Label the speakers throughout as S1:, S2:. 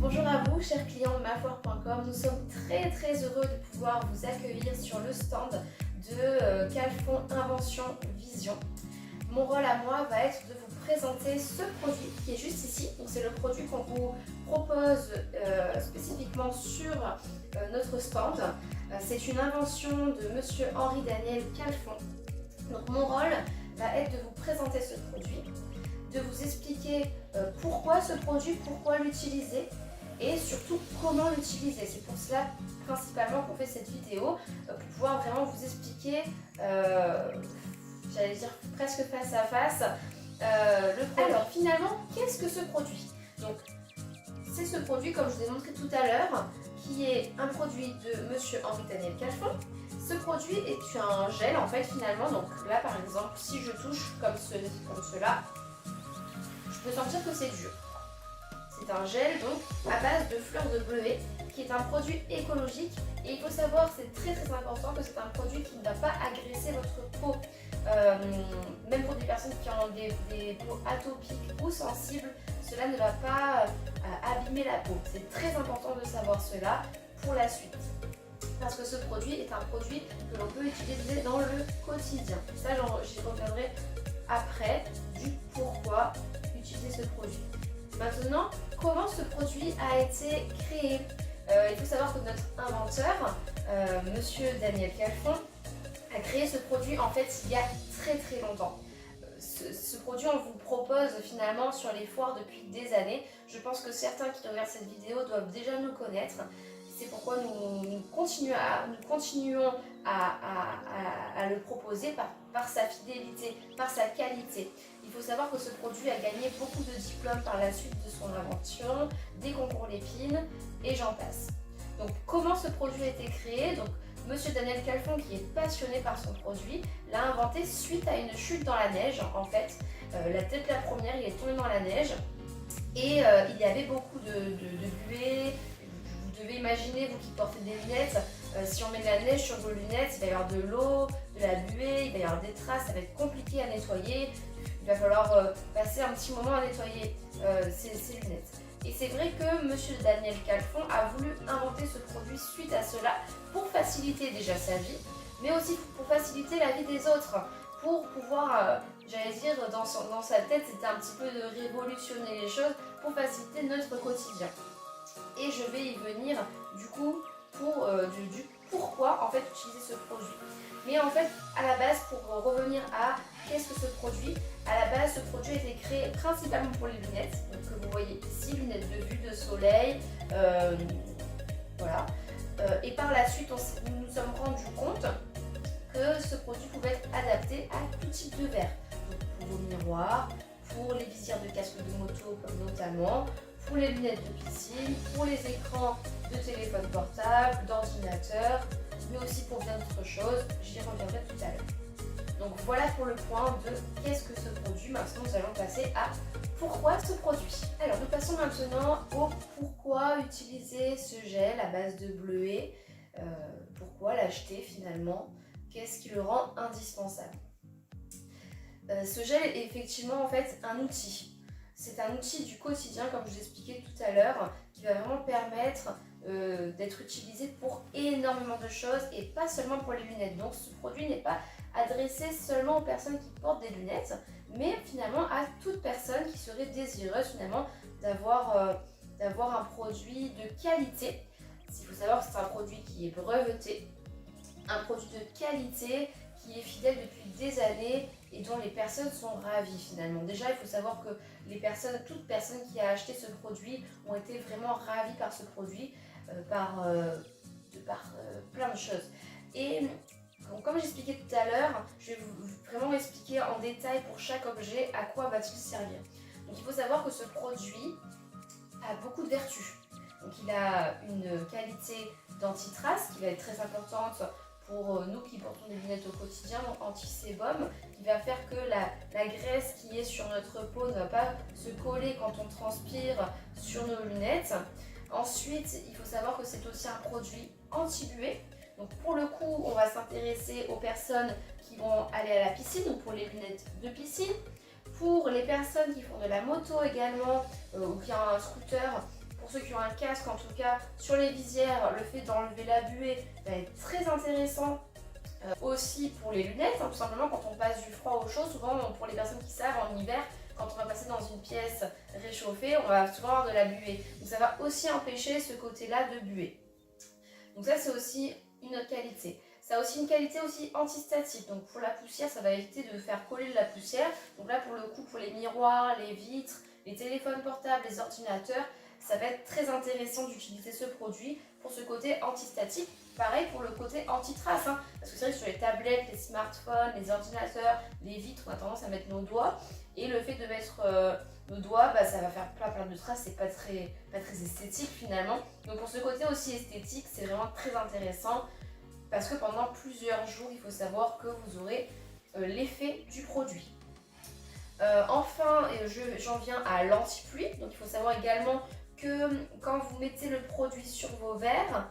S1: Bonjour à vous, chers clients de mafoire.com. Nous sommes très heureux de pouvoir vous accueillir sur le stand de Calfon Invention Vision. Mon rôle à moi va être de vous présenter ce produit qui est juste ici. Donc c'est le produit qu'on vous propose spécifiquement sur notre stand. C'est une invention de monsieur Henri Daniel Calfon. Donc mon rôle va être de vous présenter ce produit, de vous expliquer pourquoi ce produit, pourquoi l'utiliser et surtout comment l'utiliser. C'est pour cela principalement qu'on fait cette vidéo, pour pouvoir vraiment vous expliquer, j'allais dire presque face à face, le produit. Alors finalement, qu'est-ce que ce produit? Donc c'est ce produit, comme je vous ai montré tout à l'heure, qui est un produit de monsieur Henri Daniel Calfon. Ce produit est un gel en fait finalement. Donc là par exemple, si je touche comme cela, je peux sentir que c'est dur. C'est un gel donc à base de fleurs de bleuet qui est un produit écologique, et il faut savoir, c'est très important, que c'est un produit qui ne va pas agresser votre peau. Même pour des personnes qui ont des peaux atopiques ou sensibles, cela ne va pas abîmer la peau. C'est très important de savoir cela pour la suite, parce que ce produit est un produit que l'on peut utiliser dans le quotidien. Ça, j'y reviendrai après du pourquoi utiliser ce produit. Maintenant, comment ce produit a été créé? Il faut savoir que notre inventeur, monsieur Daniel Calfon, a créé ce produit en fait il y a très longtemps. Ce produit, on vous propose finalement sur les foires depuis des années. Je pense que certains qui regardent cette vidéo doivent déjà nous connaître. C'est pourquoi nous continuons à le proposer par sa fidélité, par sa qualité. Il faut savoir que ce produit a gagné beaucoup de diplômes par la suite de son invention, des concours Lépine et j'en passe. Donc comment ce produit a été créé? Donc monsieur Daniel Calfon, qui est passionné par son produit, l'a inventé suite à une chute dans la neige. En fait, la première, il est tombé dans la neige et il y avait beaucoup de buée. Vous devez imaginer, vous qui portez des lunettes, si on met de la neige sur vos lunettes, il va y avoir de l'eau, de la buée, il va y avoir des traces, ça va être compliqué à nettoyer. Il va falloir passer un petit moment à nettoyer ces lunettes. Et c'est vrai que monsieur Daniel Calfon a voulu inventer ce produit suite à cela pour faciliter déjà sa vie, mais aussi pour faciliter la vie des autres, pour pouvoir, j'allais dire, dans sa tête, c'était un petit peu de révolutionner les choses pour faciliter notre quotidien. Et je vais y venir du coup pour du pourquoi en fait utiliser ce produit. Mais en fait, à la base, pour revenir à qu'est-ce que ce produit, à la base, ce produit a été créé principalement pour les lunettes, donc que vous voyez ici, lunettes de vue, de soleil, voilà. Et par la suite, nous nous sommes rendus compte que ce produit pouvait être adapté à tout type de verre. Donc pour vos miroirs, pour les visières de casque de moto notamment, pour les lunettes de piscine, pour les écrans de téléphone portable, d'ordinateur, mais aussi pour bien d'autres choses. J'y reviendrai tout à l'heure. Donc voilà pour le point de qu'est-ce que ce produit. Maintenant, nous allons passer à pourquoi ce produit. Alors, nous passons maintenant au pourquoi utiliser ce gel à base de bleuet. Pourquoi l'acheter finalement? Qu'est-ce qui le rend indispensable? Ce gel est effectivement en fait un outil. C'est un outil du quotidien, comme je vous expliquais tout à l'heure, qui va vraiment permettre d'être utilisé pour énormément de choses et pas seulement pour les lunettes. Donc ce produit n'est pas adressé seulement aux personnes qui portent des lunettes, mais finalement à toute personne qui serait désireuse finalement d'avoir un produit de qualité. Il faut savoir que c'est un produit qui est breveté, un produit de qualité qui est fidèle depuis des années et dont les personnes sont ravies finalement. Déjà, il faut savoir que toute personne qui a acheté ce produit ont été vraiment ravies par ce produit, par plein de choses. Et donc, comme j'expliquais tout à l'heure, je vais vraiment expliquer en détail pour chaque objet à quoi va-t-il servir. Donc il faut savoir que ce produit a beaucoup de vertus. Donc il a une qualité d'anti-trace qui va être très importante pour nous qui portons des lunettes au quotidien, donc anti-sébum, qui va faire que la graisse qui est sur notre peau ne va pas se coller quand on transpire sur nos lunettes. Ensuite, il faut savoir que c'est aussi un produit anti-buée. Donc pour le coup, on va s'intéresser aux personnes qui vont aller à la piscine, donc pour les lunettes de piscine. Pour les personnes qui font de la moto également, ou qui ont un scooter, pour ceux qui ont un casque en tout cas, sur les visières, le fait d'enlever la buée va être très intéressant. Aussi pour les lunettes, hein, tout simplement quand on passe du froid au chaud, souvent pour les personnes qui savent en hiver, quand on va passer dans une pièce réchauffée, on va souvent avoir de la buée. Donc ça va aussi empêcher ce côté-là de buée. Donc ça c'est aussi une autre qualité. Ça a aussi une qualité aussi antistatique. Donc pour la poussière, ça va éviter de faire coller de la poussière. Donc là pour le coup, pour les miroirs, les vitres, les téléphones portables, les ordinateurs, ça va être très intéressant d'utiliser ce produit pour ce côté antistatique. Pareil pour le côté anti-trace, hein, parce que c'est vrai que sur les tablettes, les smartphones, les ordinateurs, les vitres, on a tendance à mettre nos doigts. Et le fait de mettre nos doigts, bah, ça va faire plein de traces, c'est pas très esthétique finalement. Donc pour ce côté aussi esthétique, c'est vraiment très intéressant parce que pendant plusieurs jours, il faut savoir que vous aurez l'effet du produit. Enfin, j'en viens à l'anti-pluie. Donc il faut savoir également que quand vous mettez le produit sur vos verres,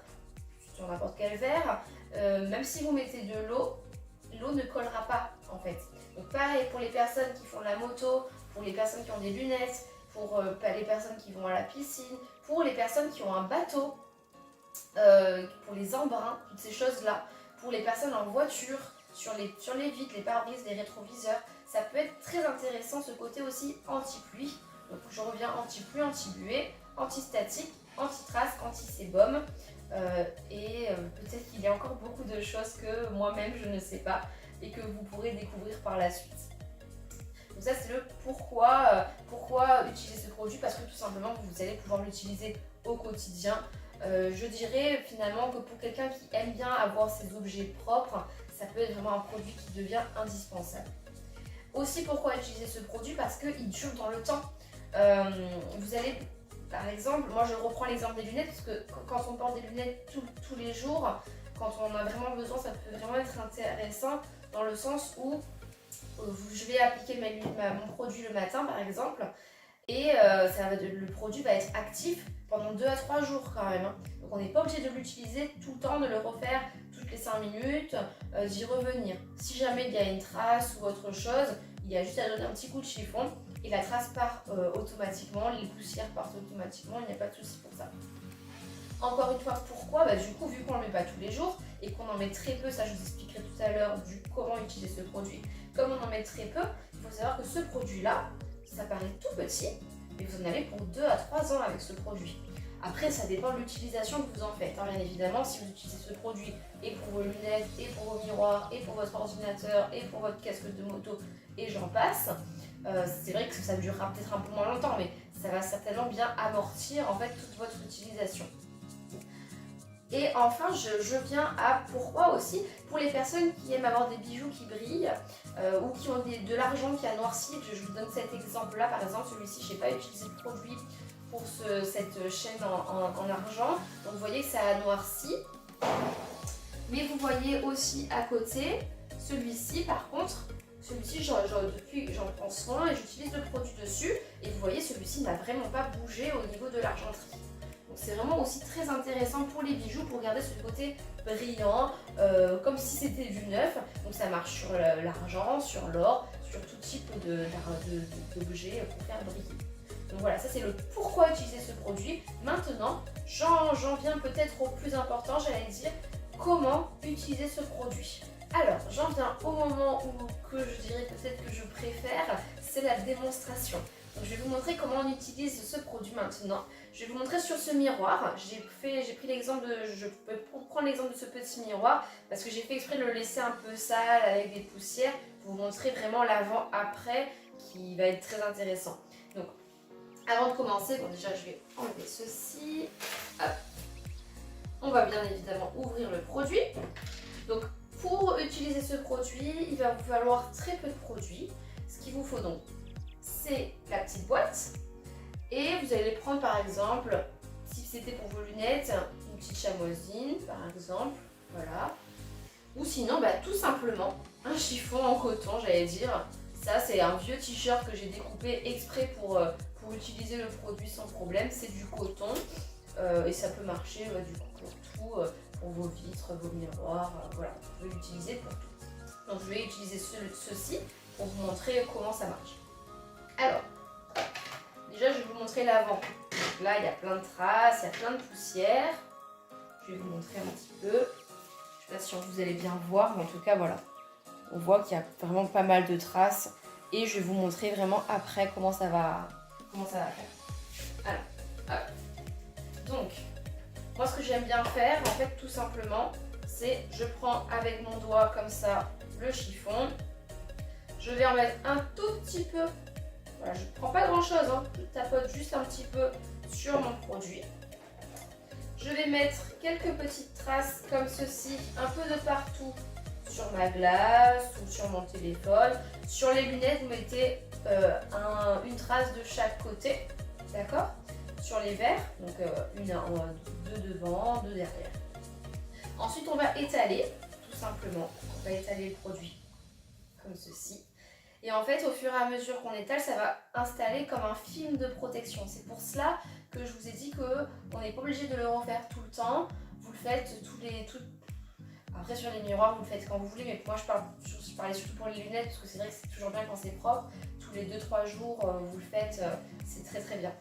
S1: sur n'importe quel verre, même si vous mettez de l'eau, l'eau ne collera pas en fait. Donc pareil pour les personnes qui font de la moto, pour les personnes qui ont des lunettes, pour les personnes qui vont à la piscine, pour les personnes qui ont un bateau, pour les embruns, toutes ces choses-là, pour les personnes en voiture, sur les vitres, les pare-brises, les rétroviseurs, ça peut être très intéressant ce côté aussi anti-pluie. Donc je reviens anti-pluie, anti-buée, anti-statique, anti-trace, anti-sébum. Peut-être qu'il y a encore beaucoup de choses que moi-même je ne sais pas et que vous pourrez découvrir par la suite. Donc ça c'est le pourquoi utiliser ce produit, parce que tout simplement vous allez pouvoir l'utiliser au quotidien. Je dirais finalement que pour quelqu'un qui aime bien avoir ses objets propres, ça peut être vraiment un produit qui devient indispensable. Aussi pourquoi utiliser ce produit, parce qu'il dure dans le temps. Vous allez, par exemple, moi je reprends l'exemple des lunettes, parce que quand on porte des lunettes tous les jours, quand on en a vraiment besoin, ça peut vraiment être intéressant dans le sens où je vais appliquer mon produit le matin par exemple, et le produit va être actif pendant 2 à 3 jours quand même. Hein. Donc on n'est pas obligé de l'utiliser tout le temps, de le refaire toutes les 5 minutes, d'y revenir. Si jamais il y a une trace ou autre chose, il y a juste à donner un petit coup de chiffon et la trace part automatiquement, les poussières partent automatiquement, il n'y a pas de souci pour ça. Encore une fois, pourquoi ? Du coup, vu qu'on ne le met pas tous les jours et qu'on en met très peu, ça je vous expliquerai tout à l'heure comment utiliser ce produit. Comme on en met très peu, il faut savoir que ce produit-là, ça paraît tout petit, mais vous en avez pour 2 à 3 ans avec ce produit. Après, ça dépend de l'utilisation que vous en faites. Hein, bien évidemment, si vous utilisez ce produit et pour vos lunettes, et pour vos miroirs, et pour votre ordinateur, et pour votre casque de moto, et j'en passe, c'est vrai que ça durera peut-être un peu moins longtemps, mais ça va certainement bien amortir en fait toute votre utilisation. Et enfin, je viens à pourquoi aussi, pour les personnes qui aiment avoir des bijoux qui brillent ou qui ont de l'argent qui a noirci. Je vous donne cet exemple-là, par exemple, celui-ci, je n'ai pas utilisé le produit pour cette chaîne en argent. Donc vous voyez que ça a noirci. Mais vous voyez aussi à côté, celui-ci par contre, celui-ci depuis j'en prends soin et j'utilise le produit dessus. Et vous voyez, celui-ci n'a vraiment pas bougé au niveau de l'argenterie. Donc c'est vraiment aussi très intéressant pour les bijoux, pour garder ce côté brillant, comme si c'était du neuf. Donc ça marche sur l'argent, sur l'or, sur tout type d'objets pour faire briller. Donc voilà, ça c'est le pourquoi utiliser ce produit. Maintenant, j'en viens peut-être au plus important, j'allais dire comment utiliser ce produit. Alors, j'en viens au moment que je dirais peut-être que je préfère, c'est la démonstration. Donc, je vais vous montrer comment on utilise ce produit maintenant. Je vais vous montrer sur ce miroir. J'ai pris l'exemple je peux prendre l'exemple de ce petit miroir parce que j'ai fait exprès de le laisser un peu sale avec des poussières pour vous montrer vraiment l'avant-après qui va être très intéressant. Donc, avant de commencer, bon déjà je vais enlever ceci. Hop. On va bien évidemment ouvrir le produit. Donc, pour utiliser ce produit, il va vous falloir très peu de produits. Ce qu'il vous faut donc, c'est la petite boîte. Et vous allez prendre par exemple, si c'était pour vos lunettes, une petite chamoisine par exemple. Voilà. Ou sinon, tout simplement, un chiffon en coton, j'allais dire. Ça, c'est un vieux t-shirt que j'ai découpé exprès pour utiliser le produit sans problème. C'est du coton et ça peut marcher du coup pour tout. Pour vos vitres, vos miroirs, voilà, vous pouvez l'utiliser pour tout. Donc je vais utiliser ceci pour vous montrer comment ça marche. Alors, déjà je vais vous montrer l'avant. Donc là, il y a plein de traces, il y a plein de poussière. Je vais vous montrer un petit peu. Je ne sais pas si vous allez bien voir, mais en tout cas, voilà. On voit qu'il y a vraiment pas mal de traces. Et je vais vous montrer vraiment après comment ça va faire. Alors, hop. Donc, moi ce que j'aime bien faire, en fait, tout simplement, c'est je prends avec mon doigt comme ça le chiffon. Je vais en mettre un tout petit peu. Voilà, je ne prends pas grand chose, hein. Je tapote juste un petit peu sur mon produit. Je vais mettre quelques petites traces comme ceci, un peu de partout sur ma glace ou sur mon téléphone. Sur les lunettes, vous mettez une trace de chaque côté, d'accord? Sur les verres, donc deux devant, deux derrière. Ensuite, on va étaler, tout simplement. On va étaler le produit comme ceci. Et en fait, au fur et à mesure qu'on étale, ça va installer comme un film de protection. C'est pour cela que je vous ai dit qu'on n'est pas obligé de le refaire tout le temps. Vous le faites Après, sur les miroirs, vous le faites quand vous voulez, mais moi, je parlais surtout pour les lunettes, parce que c'est vrai que c'est toujours bien quand c'est propre. Tous les 2-3 jours, vous le faites, c'est très très bien.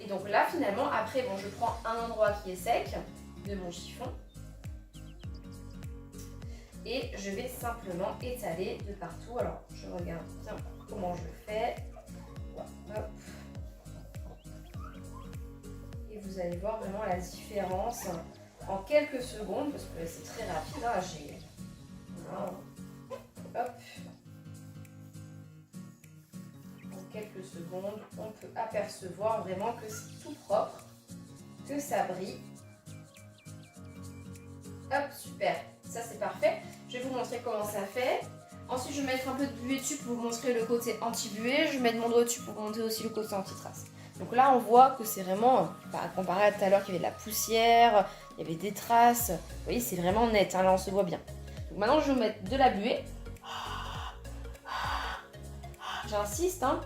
S1: Et donc là, finalement, après, bon, je prends un endroit qui est sec de mon chiffon. Et je vais simplement étaler de partout. Alors, je regarde bien comment je fais. Hop. Et vous allez voir vraiment la différence en quelques secondes, parce que c'est très rapide. Hein, hop. En quelques secondes, on peut apercevoir vraiment que c'est tout propre, que ça brille. Hop, super. Ça, c'est parfait. Je vais vous montrer comment ça fait. Ensuite, je vais mettre un peu de buée dessus pour vous montrer le côté anti-buée. Je vais mettre mon doigt dessus pour vous montrer aussi le côté anti-trace. Donc là, on voit que c'est vraiment, comparé à tout à l'heure qu'il y avait de la poussière, il y avait des traces. Vous voyez, c'est vraiment net. Hein, là, on se voit bien. Donc maintenant, je vais mettre de la buée. J'insiste. Hein.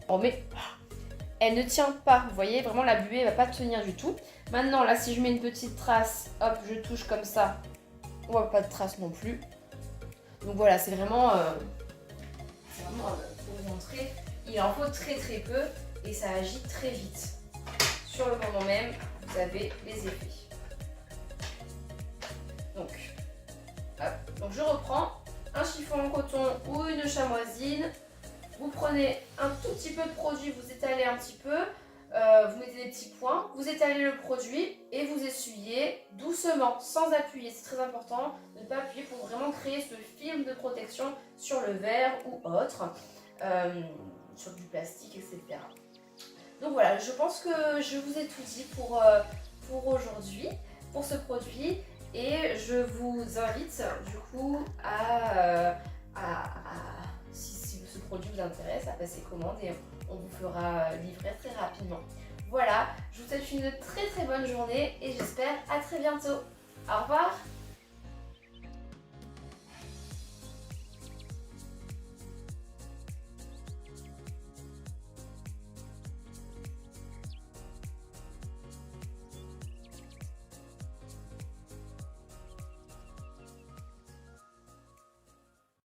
S1: Oh, mais elle ne tient pas. Vous voyez, vraiment, la buée ne va pas tenir du tout. Maintenant, là, si je mets une petite trace, hop, je touche comme ça. On voit pas de traces non plus. Donc voilà, c'est vraiment pour vous montrer, il en faut très très peu et ça agit très vite. Sur le moment même, vous avez les effets. Donc je reprends un chiffon en coton ou une chamoisine. Vous prenez un tout petit peu de produit, vous étalez un petit peu. Vous mettez des petits points, vous étalez le produit et vous essuyez doucement, sans appuyer. C'est très important de ne pas appuyer pour vraiment créer ce film de protection sur le verre ou autre, sur du plastique, etc. Donc voilà, je pense que je vous ai tout dit pour aujourd'hui, pour ce produit. Et je vous invite du coup si ce produit vous intéresse, à passer commande et on vous fera livrer très rapidement. Voilà, je vous souhaite une très très bonne journée et j'espère à très bientôt. Au revoir!